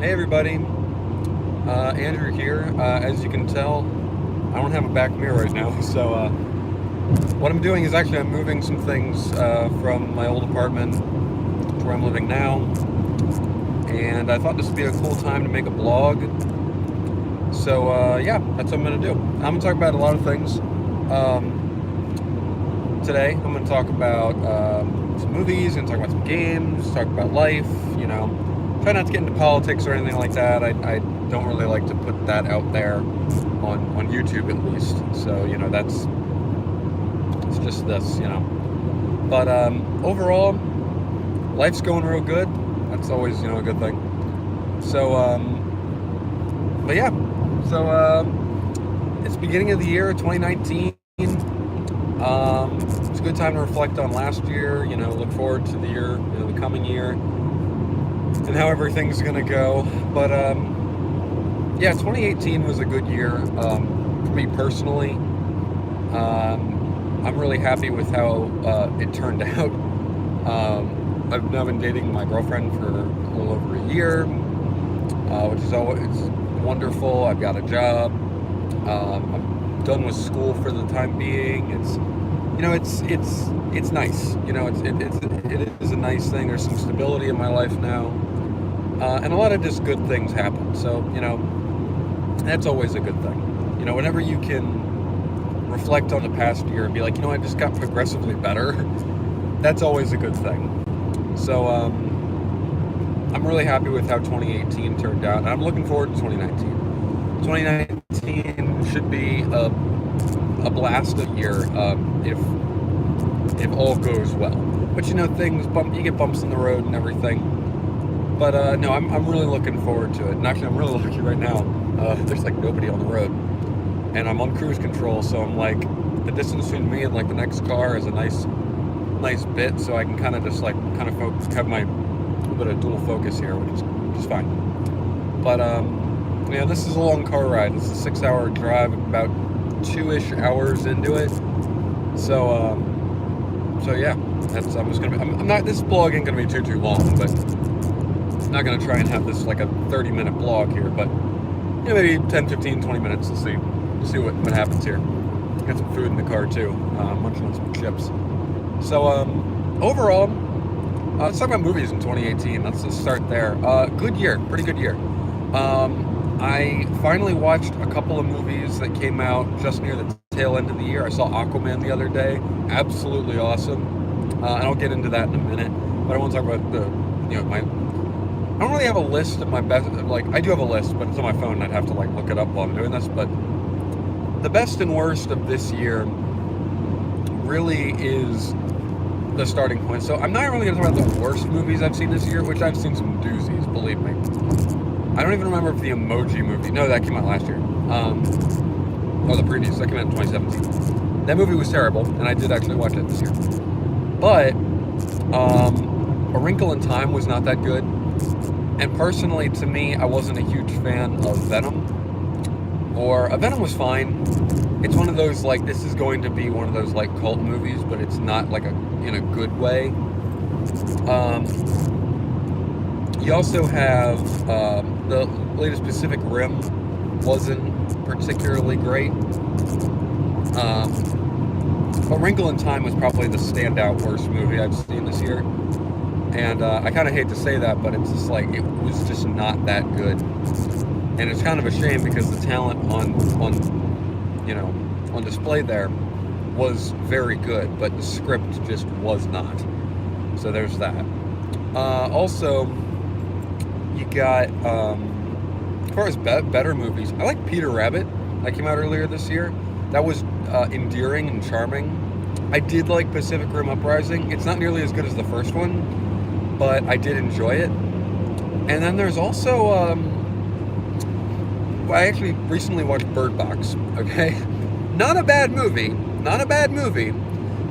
Hey everybody, Andrew here. As you can tell, I don't have a back mirror right now, so what I'm doing is actually I'm moving some things from my old apartment to where I'm living now, and I thought this would be a cool time to make a blog. So yeah, that's what I'm gonna do. I'm gonna talk about a lot of things. Today, I'm gonna talk about some movies, and talk about some games, talk about life. You know, try not to get into politics or anything like that. I don't really like to put that out there on YouTube at least. So it's just this. But overall, life's going real good. That's always a good thing. So but yeah, so it's beginning of the year, 2019. It's a good time to reflect on last year. Look forward to the year, the coming year, and how everything's gonna go. But yeah, 2018 was a good year for me personally. I'm really happy with how it turned out. I've now been dating my girlfriend for a little over a year, which is always wonderful. I've got a job. I'm done with school for the time being. It's nice. It is a nice thing. There's some stability in my life now, and a lot of just good things happen. So that's always a good thing. Whenever you can reflect on the past year and be like, I just got progressively better. That's always a good thing. So I'm really happy with how 2018 turned out, and I'm looking forward to 2019. 2019 should be a blast of year if all goes well. But you get bumps in the road and everything. But no, I'm really looking forward to it. And actually, I'm really lucky right now. There's like nobody on the road, and I'm on cruise control, so I'm like the distance between me and like the next car is a nice bit, so I can kind of just focus, have my little bit of dual focus here, which is fine. But yeah, this is a long car ride. It's a 6-hour drive, about 2-ish hours into it. So yeah, I'm just gonna be. I'm not. This blog ain't gonna be too long, but I'm not gonna try and have this like a 30-minute blog here. But maybe 10, 15, 20 minutes to see what happens here. Got some food in the car too. Munching on some chips. So overall, let's talk about movies in 2018. Let's just start there. Good year, pretty good year. I finally watched a couple of movies that came out just near the tail end of the year. I saw Aquaman the other day. Absolutely awesome. And I'll get into that in a minute. But I want to talk about my. I don't really have a list of my best. Like, I do have a list, but it's on my phone. I'd have to look it up while I'm doing this. But the best and worst of this year really is the starting point. So I'm not really going to talk about the worst movies I've seen this year, which I've seen some doozies, believe me. I don't even remember if the Emoji Movie, no, that came out last year, or the previous, that came out in 2017. That movie was terrible, and I did actually watch it this year. But A Wrinkle in Time was not that good, and personally, to me, I wasn't a huge fan of Venom. Venom was fine. It's one of those, this is going to be one of those, cult movies, but it's not, in a good way. You also have the latest Pacific Rim wasn't particularly great. But Wrinkle in Time was probably the standout worst movie I've seen this year. And I kind of hate to say that, but it's just it was just not that good. And it's kind of a shame because the talent on display there was very good, but the script just was not. So there's that. Also, you got, as far as better movies, I like Peter Rabbit. That came out earlier this year. That was endearing and charming. I did like Pacific Rim Uprising. It's not nearly as good as the first one, but I did enjoy it. And then there's also, I actually recently watched Bird Box, okay? Not a bad movie,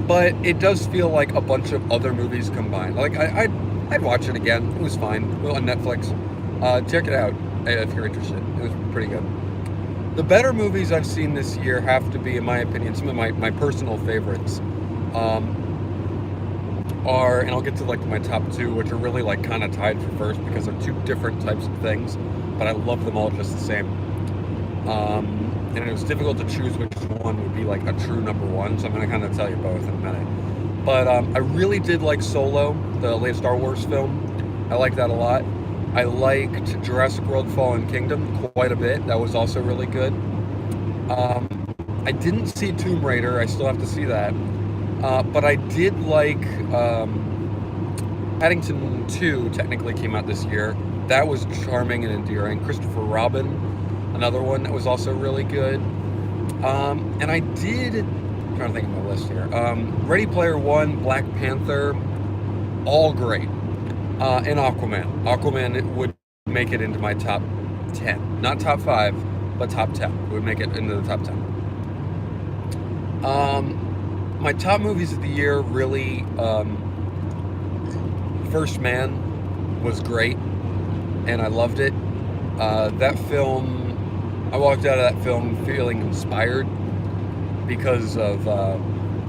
but it does feel like a bunch of other movies combined. I'd watch it again. It was fine. On Netflix. Check it out if you're interested. It was pretty good. The better movies I've seen this year have to be, in my opinion, some of my personal favorites. are, and I'll get to like my top two, which are really like kind of tied for first because they're two different types of things, but I love them all just the same. And it was difficult to choose which one would be like a true number one, so I'm going to kind of tell you both in a minute. But I really did like Solo, the latest Star Wars film. I like that a lot. I liked Jurassic World Fallen Kingdom quite a bit. That was also really good. I didn't see Tomb Raider. I still have to see that. But I did like Paddington 2 technically came out this year. That was charming and endearing. Christopher Robin, another one that was also really good. And I did, I'm trying to think of my list here. Ready Player One, Black Panther, all great. And Aquaman. Aquaman would make it into my top 10. Not top 5, but top 10. It would make it into the top 10. My top movies of the year, really, First Man was great, and I loved it. That film, I walked out of that film feeling inspired because of,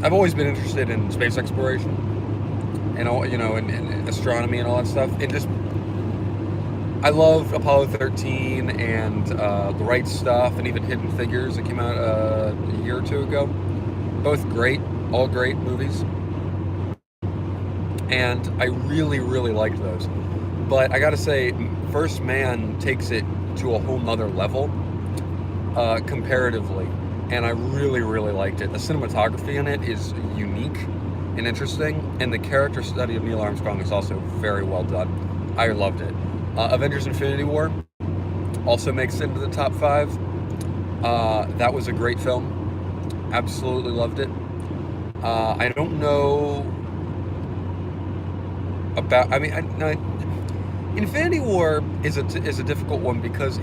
I've always been interested in space exploration and all, you know, and astronomy and all that stuff. It just, I love Apollo 13 and The Right Stuff and even Hidden Figures that came out a year or two ago. Both great, all great movies. And I really, really liked those. But I gotta say, First Man takes it to a whole nother level, comparatively. And I really, really liked it. The cinematography in it is unique and interesting, and the character study of Neil Armstrong is also very well done. I loved it. Avengers Infinity War also makes it into the top 5. That was a great film. Absolutely loved it. I don't know about, I mean, Infinity War is a difficult one because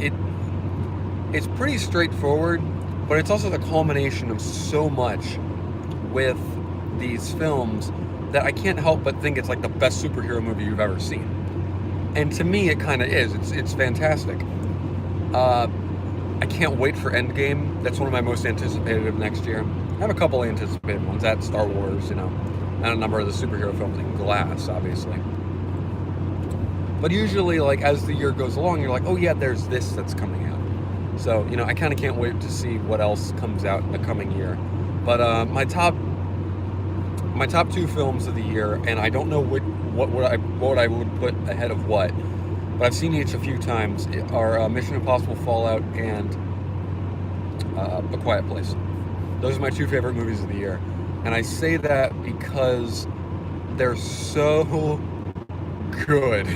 it's pretty straightforward, but it's also the culmination of so much with these films that I can't help but think it's like the best superhero movie you've ever seen. And to me, it kind of is. It's fantastic. I can't wait for Endgame. That's one of my most anticipated of next year. I have a couple anticipated ones. That's Star Wars, you know, and a number of the superhero films, and Glass, obviously. But usually, like, as the year goes along, you're like, oh yeah, there's this that's coming out. So, you know, I kind of can't wait to see what else comes out in the coming year. But my top 2 films of the year, and I don't know what I would put ahead of what, but I've seen each a few times, are Mission Impossible Fallout and A Quiet Place. Those are my 2 favorite movies of the year. And I say that because they're so good.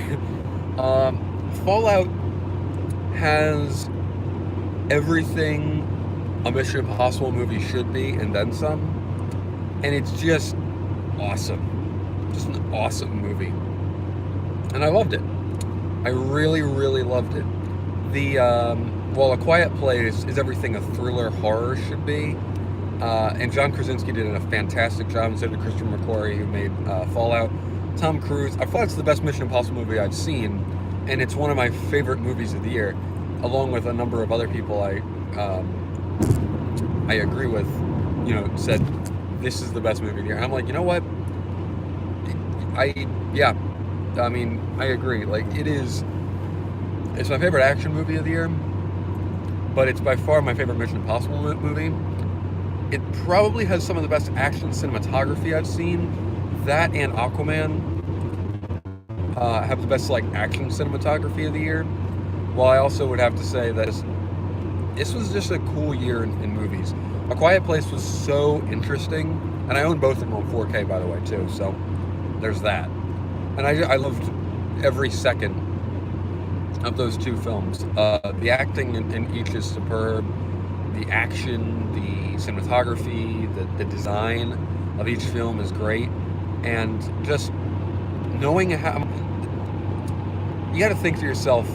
Fallout has everything a Mission Impossible movie should be, and then some. And it's just awesome. Just an awesome movie. And I loved it. I really, really loved it. Well, A Quiet Place is everything a thriller horror should be. And John Krasinski did a fantastic job, and so did Christopher McQuarrie, who made Fallout. Tom Cruise, I thought it's the best Mission Impossible movie I've seen, and it's one of my favorite movies of the year, along with a number of other people I agree with, you know, said this is the best movie of the year. And I'm like, you know what? I mean, I agree. Like, it's my favorite action movie of the year, but it's by far my favorite Mission Impossible movie. It probably has some of the best action cinematography I've seen. That and Aquaman have the best, like, action cinematography of the year. While I also would have to say that this was just a cool year in movies. A Quiet Place was so interesting, and I own both of them on 4K, by the way, too, so there's that. And I loved every second of those 2 films. The acting in each is superb. The action, the cinematography, the design of each film is great. And just knowing how, you got to think to yourself,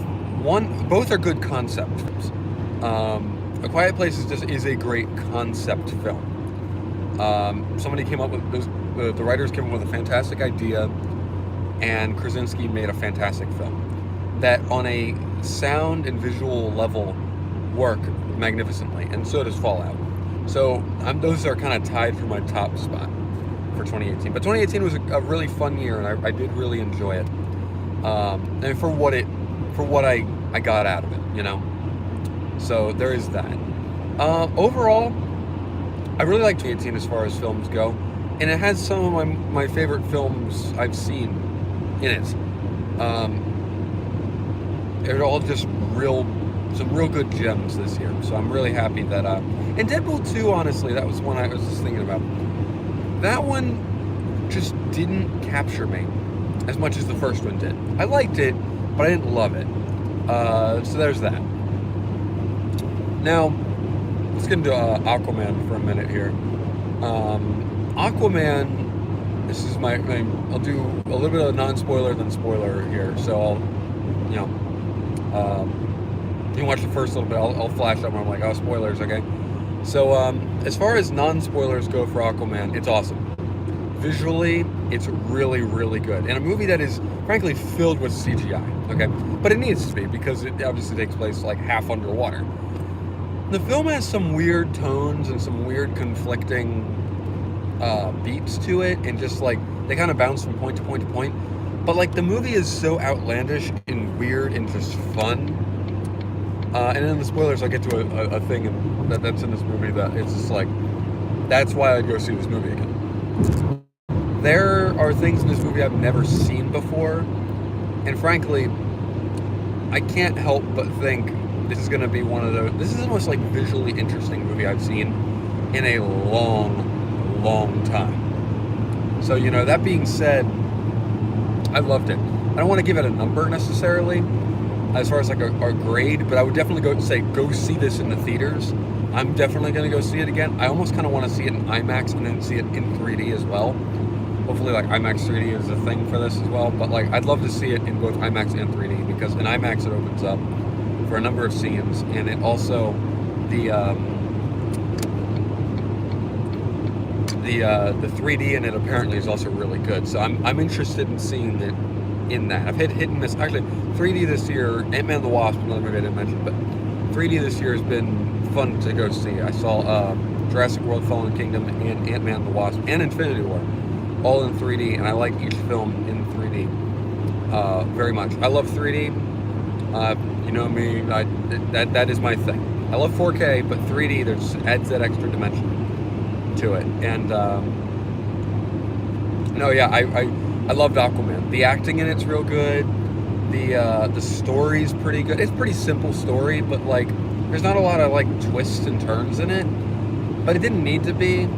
both are good concept films. A Quiet Place is a great concept film. Somebody came up with, the writers came up with a fantastic idea, and Krasinski made a fantastic film that on a sound and visual level work magnificently, and so does Fallout. So those are kind of tied for my top spot. for 2018. But 2018 was a really fun year, and I did really enjoy it. And for what I got out of it, you know. So there is that. Overall, I really like 2018 as far as films go, and it has some of my favorite films I've seen in it. They're all just some real good gems this year. So I'm really happy that. And Deadpool 2, honestly, that was one I was just thinking about. That one just didn't capture me as much as the first one did. I liked it, but I didn't love it. So there's that. Now, let's get into Aquaman for a minute here. Aquaman, this is I'll do a little bit of a non-spoiler than spoiler here. So I'll, you know, you can watch the first little bit. I'll flash up when I'm like, oh, spoilers, okay? So as far as non-spoilers go for Aquaman, it's awesome. Visually, it's really, really good. And a movie that is, frankly, filled with CGI, okay? But it needs to be, because it obviously takes place like half underwater. The film has some weird tones and some weird conflicting beats to it, and just like, they kind of bounce from point to point to point. But like, the movie is so outlandish and weird and just fun. And in the spoilers, I'll get to a thing that's in this movie that it's just like, that's why I'd go see this movie again. There are things in this movie I've never seen before, and frankly, I can't help but think this is going to be one of those. This is the most like visually interesting movie I've seen in a long, long time. So, you know, that being said, I loved it. I don't want to give it a number necessarily, as far as like a grade, but I would definitely go see this in the theaters. I'm definitely going to go see it again. I almost kind of want to see it in IMAX and then see it in 3D as well. Hopefully, like, IMAX 3D is a thing for this as well. But like, I'd love to see it in both IMAX and 3D, because in IMAX it opens up for a number of scenes, and it also the 3D in it apparently is also really good. So I'm interested in seeing it in that. I've hit and miss. Actually, 3D this year, Ant-Man and the Wasp, another movie I didn't mention, but 3D this year has been fun to go see. I saw Jurassic World: Fallen Kingdom and Ant-Man and the Wasp and Infinity War, all in 3D, and I like each film in 3D very much. I love 3D. You know me, that is my thing. I love 4K, but 3D adds that extra dimension to it. And no, yeah, I loved Aquaman. The acting in it's real good. The story's pretty good. It's a pretty simple story, but like, there's not a lot of like twists and turns in it. But it didn't need to be.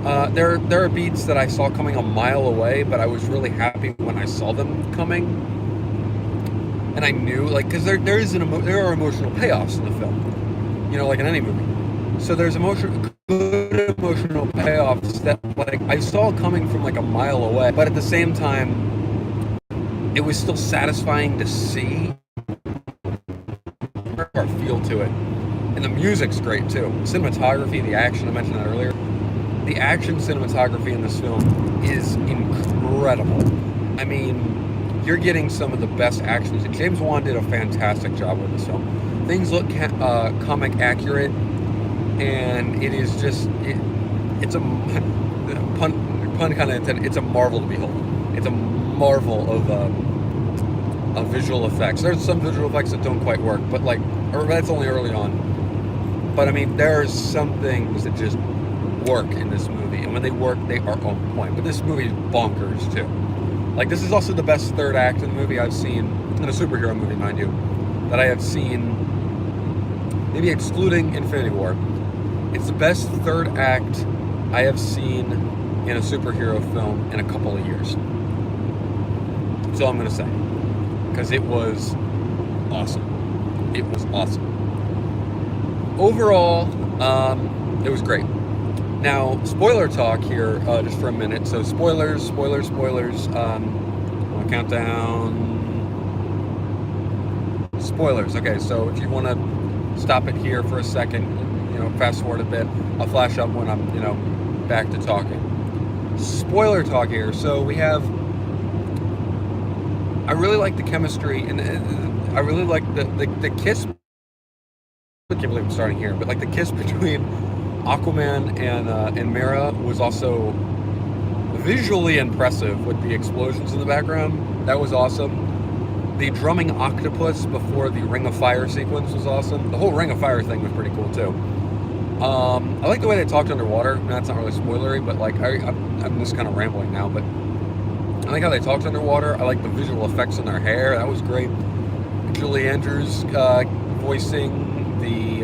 There are beats that I saw coming a mile away, but I was really happy when I saw them coming. And I knew, like, because there are emotional payoffs in the film, you know, like in any movie. So there's good emotional payoffs that, like, I saw coming from like a mile away, but at the same time, it was still satisfying to see or feel to it. And the music's great too. Cinematography, the action, I mentioned that earlier. The action cinematography in this film is incredible. I mean, you're getting some of the best action. James Wan did a fantastic job with this film. Things look comic accurate, and it is just, it's a pun kind of intended. It's a marvel to behold. It's a marvel of visual effects. There's some visual effects that don't quite work, but like, or that's only early on. But I mean, there are some things that just work in this movie, and when they work, they are on point. But this movie is bonkers too. Like, this is also the best third act in the movie I've seen, in a superhero movie, mind you, that I have seen, maybe excluding Infinity War. It's the best third act I have seen in a superhero film in a couple of years. That's all I'm going to say. Because it was awesome. It was awesome. Overall, it was great. Now, spoiler talk here, just for a minute. So, spoilers. I'll count down. Spoilers. Okay, so if you want to stop it here for a second, you know, fast forward a bit, I'll flash up when I'm, you know, back to talking. Spoiler talk here. So we have. I really like the chemistry, and I really like the kiss. I can't believe I'm starting here, but like the kiss between Aquaman and Mera was also visually impressive with the explosions in the background. That was awesome. The drumming octopus before the Ring of Fire sequence was awesome. The whole Ring of Fire thing was pretty cool too. I like the way they talked underwater. That's not really spoilery, but like I'm just kind of rambling now. But I like how they talked underwater. I like the visual effects on their hair. That was great. Julie Andrews voicing the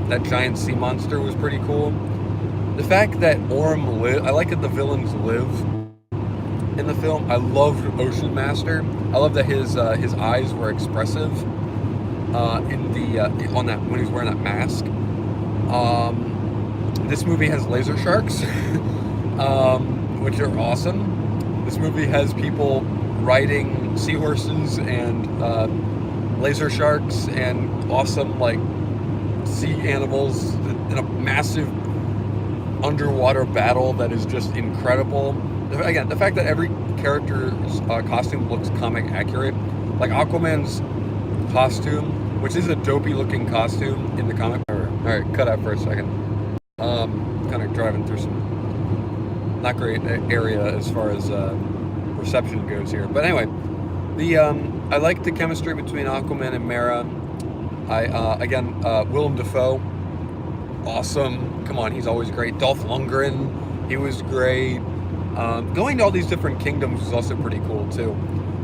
that giant sea monster was pretty cool. The fact that Orm live, I like that the villains live in the film. I loved Ocean Master. I love that his eyes were expressive in the on that when he was wearing that mask. This movie has laser sharks, which are awesome. This movie has people riding seahorses and laser sharks and awesome like sea animals in a massive underwater battle that is just incredible. Again, the fact that every character's costume looks comic accurate, like Aquaman's costume, which is a dopey looking costume in the comic. All right, cut out for a second. Kind of driving through some not great area as far as reception goes here, but anyway, I like the chemistry between Aquaman and Mera. Willem Dafoe, awesome. Come on, he's always great. Dolph Lundgren, he was great. Going to all these different kingdoms was also pretty cool too,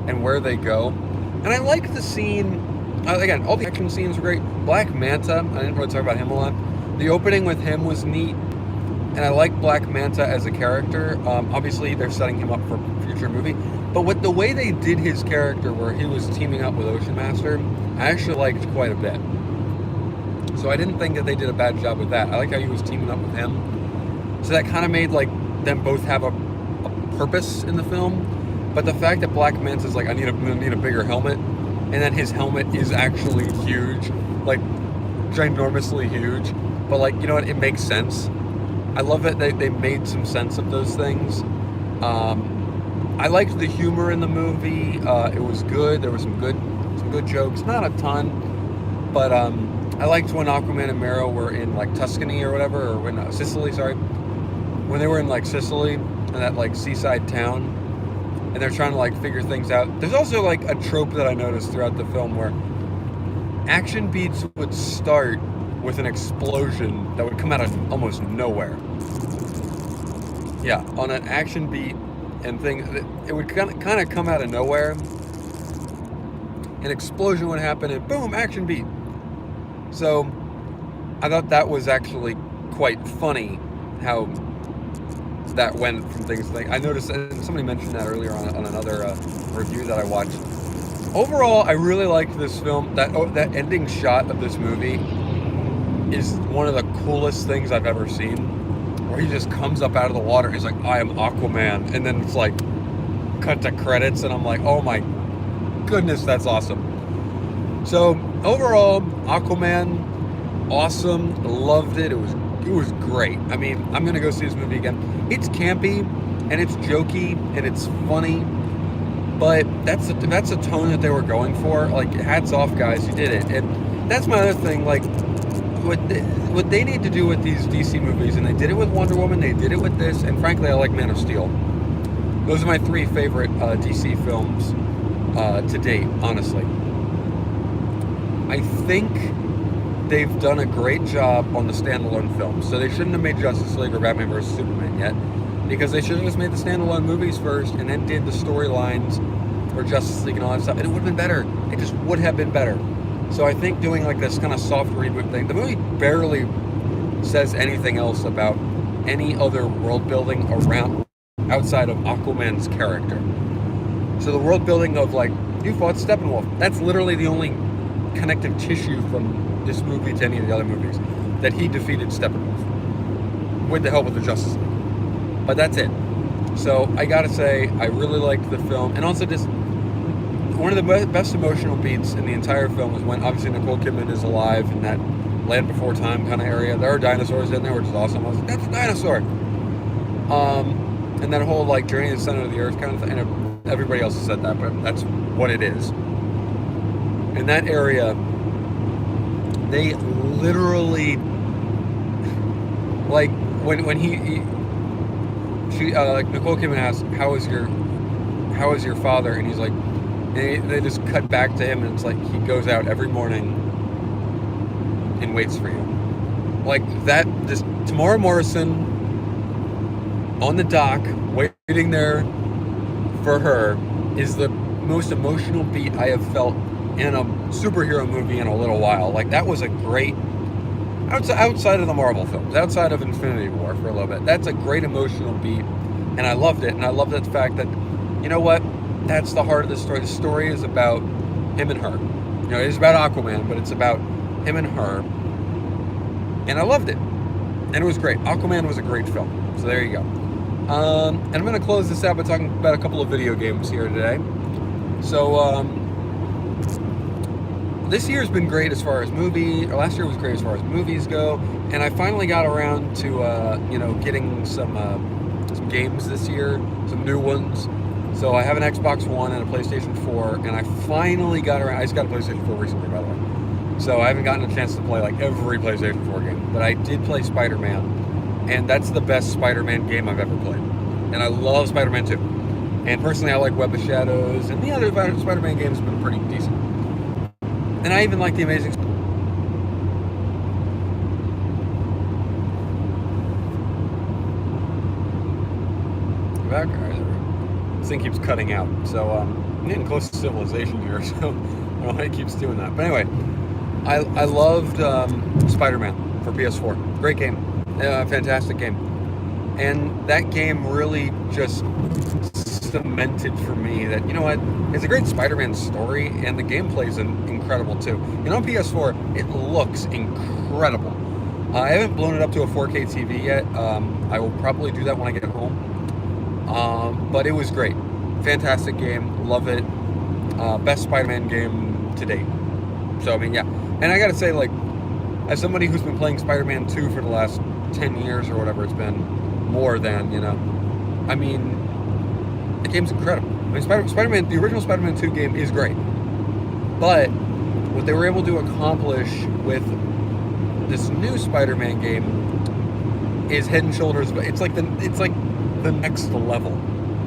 and where they go. And I like the scene. Again, all the action scenes were great. Black Manta, I didn't really talk about him a lot. The opening with him was neat, and I like Black Manta as a character. Obviously, they're setting him up for a future movie, but with the way they did his character, where he was teaming up with Ocean Master, I actually liked quite a bit. So I didn't think that they did a bad job with that. I like how he was teaming up with him. So that kind of made like them both have a purpose in the film. But the fact that Black Manta's like, I need a bigger helmet, and then his helmet is actually huge, like ginormously huge. But like, you know what? It makes sense. I love that they made some sense of those things. I liked the humor in the movie. It was good. There were some good jokes. Not a ton, but I liked when Aquaman and Mera were in like Tuscany or whatever, or when Sicily. Sorry, when they were in like Sicily in that like seaside town, and they're trying to like figure things out. There's also like a trope that I noticed throughout the film where action beats would start with an explosion that would come out of almost nowhere. Yeah, on an action beat and thing, it would kind of come out of nowhere. An explosion would happen and boom, action beat. So I thought that was actually quite funny how that went from things like I noticed, and somebody mentioned that earlier on another review that I watched. Overall, I really liked this film. That ending shot of this movie is one of the coolest things I've ever seen, where he just comes up out of the water. He's like, I am Aquaman. And then it's like, cut to credits. And I'm like, oh my goodness, that's awesome. So overall, Aquaman, awesome. Loved it. It was great. I mean, I'm going to go see this movie again. It's campy and it's jokey and it's funny, but that's a tone that they were going for. Like, hats off, guys. You did it. And that's my other thing. Like, what they need to do with these DC movies, and they did it with Wonder Woman, they did it with this, and frankly, I like Man of Steel. Those are my three favorite DC films to date, honestly. I think they've done a great job on the standalone films, so they shouldn't have made Justice League or Batman vs. Superman yet, because they should have just made the standalone movies first, and then did the storylines for Justice League and all that stuff, and it would have been better. It just would have been better. So I think doing like this kind of soft reboot thing, the movie barely says anything else about any other world building around outside of Aquaman's character. So the world building of like, you fought Steppenwolf. That's literally the only connective tissue from this movie to any of the other movies, that he defeated Steppenwolf with the help of the Justice League. But that's it. So I gotta say, I really liked the film, and also just one of the best emotional beats in the entire film is when obviously Nicole Kidman is alive in that Land Before Time kind of area. There are dinosaurs in there, which is awesome. I was like, that's a dinosaur. And that whole like journey to the center of the earth kind of thing. And everybody else has said that, but that's what it is. In that area, they literally, like when he like Nicole came and asked, how is your father? And he's like, and they just cut back to him, and it's like he goes out every morning and waits for you. Like that, just Tamara Morrison on the dock, waiting there for her, is the most emotional beat I have felt in a superhero movie in a little while. Like that was a great, outside of the Marvel films, outside of Infinity War for a little bit, that's a great emotional beat, and I loved it. And I love that fact that, you know what, that's the heart of the story. The story is about him and her. You know, it is about Aquaman, but it's about him and her. And I loved it. And it was great. Aquaman was a great film. So there you go. And I'm going to close this out by talking about a couple of video games here today. So, this year's been great as far as last year was great as far as movies go. And I finally got around to, getting some games this year, some new ones. So I have an Xbox One and a PlayStation 4, and I finally got around. I just got a PlayStation 4 recently, by the way. So I haven't gotten a chance to play like every PlayStation 4 game, but I did play Spider-Man, and that's the best Spider-Man game I've ever played. And I love Spider-Man 2. And personally, I like Web of Shadows, and the other Spider-Man games have been pretty decent. And I even like the Amazing This thing keeps cutting out, so I'm getting close to civilization here, so I don't know why it keeps doing that. But anyway, I loved Spider-Man for PS4. Great game, fantastic game, and that game really just cemented for me that, you know what, it's a great Spider-Man story, and the gameplay is incredible too. And on PS4, it looks incredible. I haven't blown it up to a 4K TV yet. I will probably do that when I get home. But it was great. Fantastic game. Love it. Best Spider-Man game to date. So, I mean, yeah. And I gotta say, like, as somebody who's been playing Spider-Man 2 for the last 10 years or whatever it's been, more than, you know, I mean, the game's incredible. I mean, Spider-Man, the original Spider-Man 2 game is great. But what they were able to accomplish with this new Spider-Man game is head and shoulders. It's like the next level,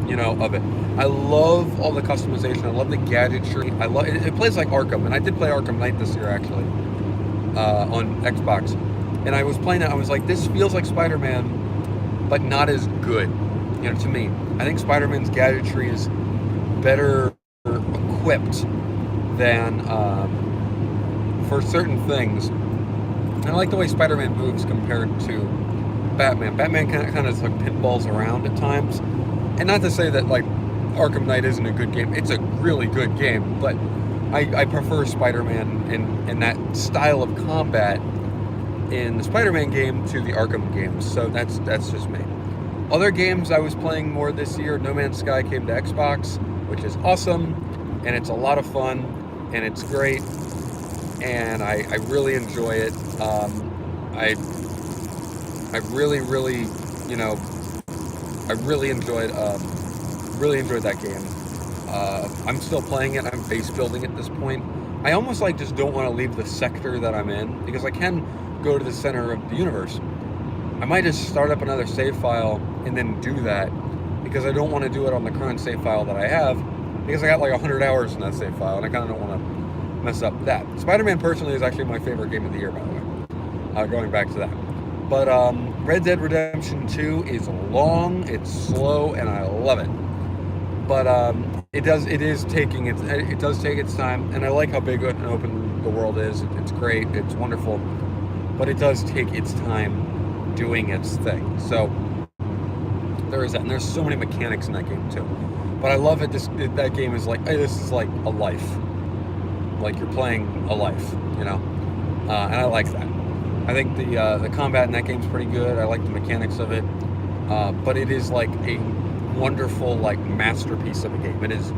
you know, of it. I love all the customization. I love the gadgetry. I love it. It plays like Arkham, and I did play Arkham Knight this year actually on Xbox. And I was playing it. I was like, this feels like Spider-Man, but not as good. You know, to me, I think Spider-Man's gadgetry is better equipped than for certain things. And I like the way Spider-Man moves compared to Batman. Batman kind of like pinballs around at times. And not to say that like Arkham Knight isn't a good game. It's a really good game, but I prefer Spider-Man in that style of combat in the Spider-Man game to the Arkham games. So that's just me. Other games I was playing more this year, No Man's Sky came to Xbox, which is awesome, and it's a lot of fun, and it's great, and I really enjoy it. I really, you know, I really enjoyed that game. I'm still playing it. I'm base building at this point. I almost like just don't want to leave the sector that I'm in, because I can go to the center of the universe. I might just start up another save file and then do that, because I don't want to do it on the current save file that I have, because I got like 100 hours in that save file, and I kind of don't want to mess up that. Spider-Man personally is actually my favorite game of the year, by the way, going back to that. But Red Dead Redemption 2 is long, it's slow, and I love it. But it does take its time, and I like how big and open the world is. It's great, it's wonderful, but it does take its time doing its thing. So there is that, and there's so many mechanics in that game too. But I love it. That game is like, hey, this is like a life. Like you're playing a life, you know. And I like that. I think the combat in that game is pretty good. I like the mechanics of it. But it is like a wonderful like masterpiece of a game. It is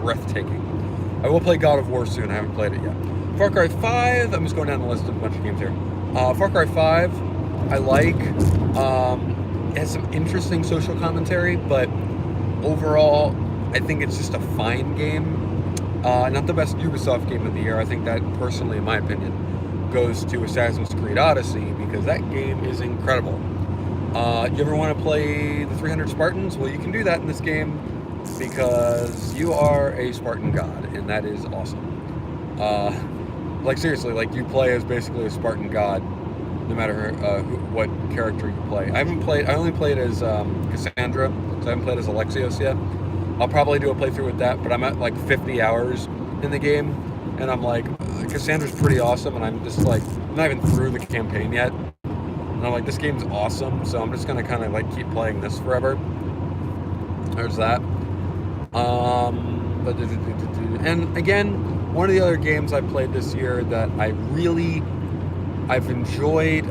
breathtaking. I will play God of War soon. I haven't played it yet. Far Cry 5. I'm just going down the list of a bunch of games here. Far Cry 5. I like. It has some interesting social commentary, but overall, I think it's just a fine game. Not the best Ubisoft game of the year. I think that, personally, in my opinion, goes to Assassin's Creed Odyssey, because that game is incredible. You ever want to play the 300 Spartans? Well, you can do that in this game because you are a Spartan god, and that is awesome. Like seriously, like you play as basically a Spartan god, no matter what character you play. I only played as Cassandra, so I haven't played as Alexios yet. I'll probably do a playthrough with that, but I'm at like 50 hours in the game, and I'm like, Cassandra's pretty awesome, and I'm just like, not even through the campaign yet. And I'm like, this game's awesome, so I'm just gonna kind of like keep playing this forever. There's that. And again, one of the other games I played this year that I've enjoyed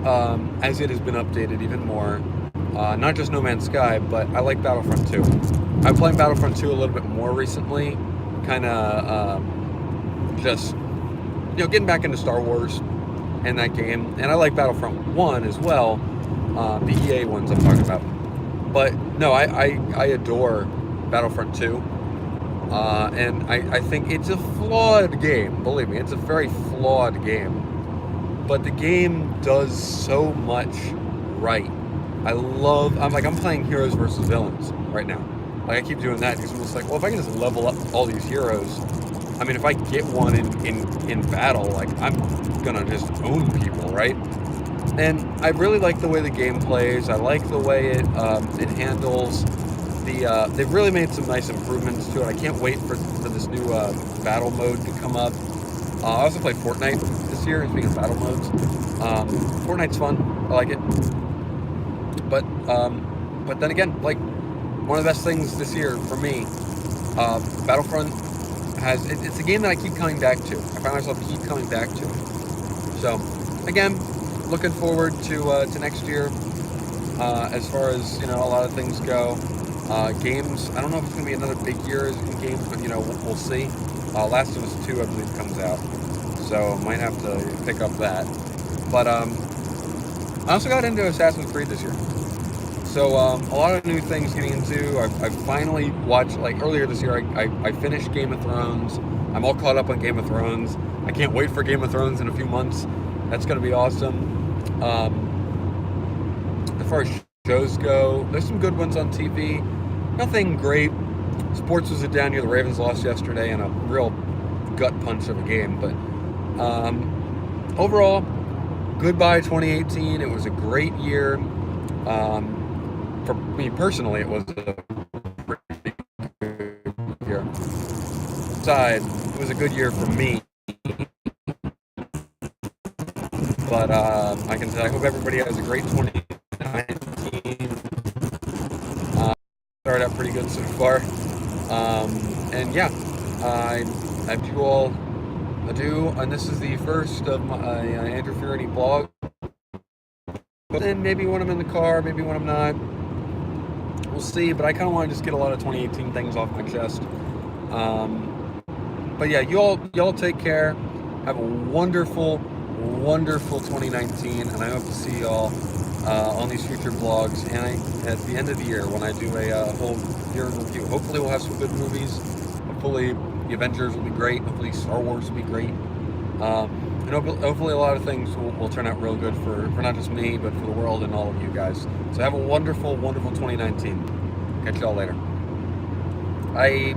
as it has been updated even more. Not just No Man's Sky, but I like Battlefront 2. I'm playing Battlefront 2 a little bit more recently, kind of just getting back into Star Wars and that game, and I like Battlefront 1 as well, the EA ones I'm talking about. But no, I adore Battlefront 2, and I think it's a flawed game. Believe me, it's a very flawed game. But the game does so much right. I'm playing heroes versus villains right now. Like, I keep doing that because I'm just like, well, if I can just level up all these heroes, I mean, if I get one in battle, like, I'm gonna just own people, right? And I really like the way the game plays. I like the way it handles the. They've really made some nice improvements to it. I can't wait for this new battle mode to come up. I also played Fortnite this year, speaking of battle modes. Fortnite's fun. I like it. But then again, like, one of the best things this year for me, Battlefront it's a game that I keep coming back to. I find myself keep coming back to it. So, again, looking forward to next year. As far as, a lot of things go. Games, I don't know if it's going to be another big year in games, but, we'll see. Last of Us 2, I believe, comes out. So, might have to pick up that. But, I also got into Assassin's Creed this year. So, a lot of new things getting into. I finally watched, like, earlier this year, I finished Game of Thrones. I'm all caught up on Game of Thrones. I can't wait for Game of Thrones in a few months. That's going to be awesome. As far as shows go, there's some good ones on TV. Nothing great. Sports was a down year. The Ravens lost yesterday in a real gut punch of a game. But overall, goodbye 2018. It was a great year. For me personally, it was a pretty good year. It was a good year for me. But I hope everybody has a great 2019. Started out pretty good so far. And yeah, I bid you all adieu. And this is the first of my Andrew Furity blog. But then maybe when I'm in the car, maybe when I'm not. We'll see, but I kind of want to just get a lot of 2018 things off my chest. But yeah, y'all take care. Have a wonderful 2019, and I hope to see y'all on these future vlogs. And at the end of the year, when I do a whole year in review, hopefully we'll have some good movies. Hopefully the Avengers will be great. Hopefully Star Wars will be great. And hopefully a lot of things will turn out real good for not just me, but for the world and all of you guys. So have a wonderful 2019. Catch y'all later. Bye.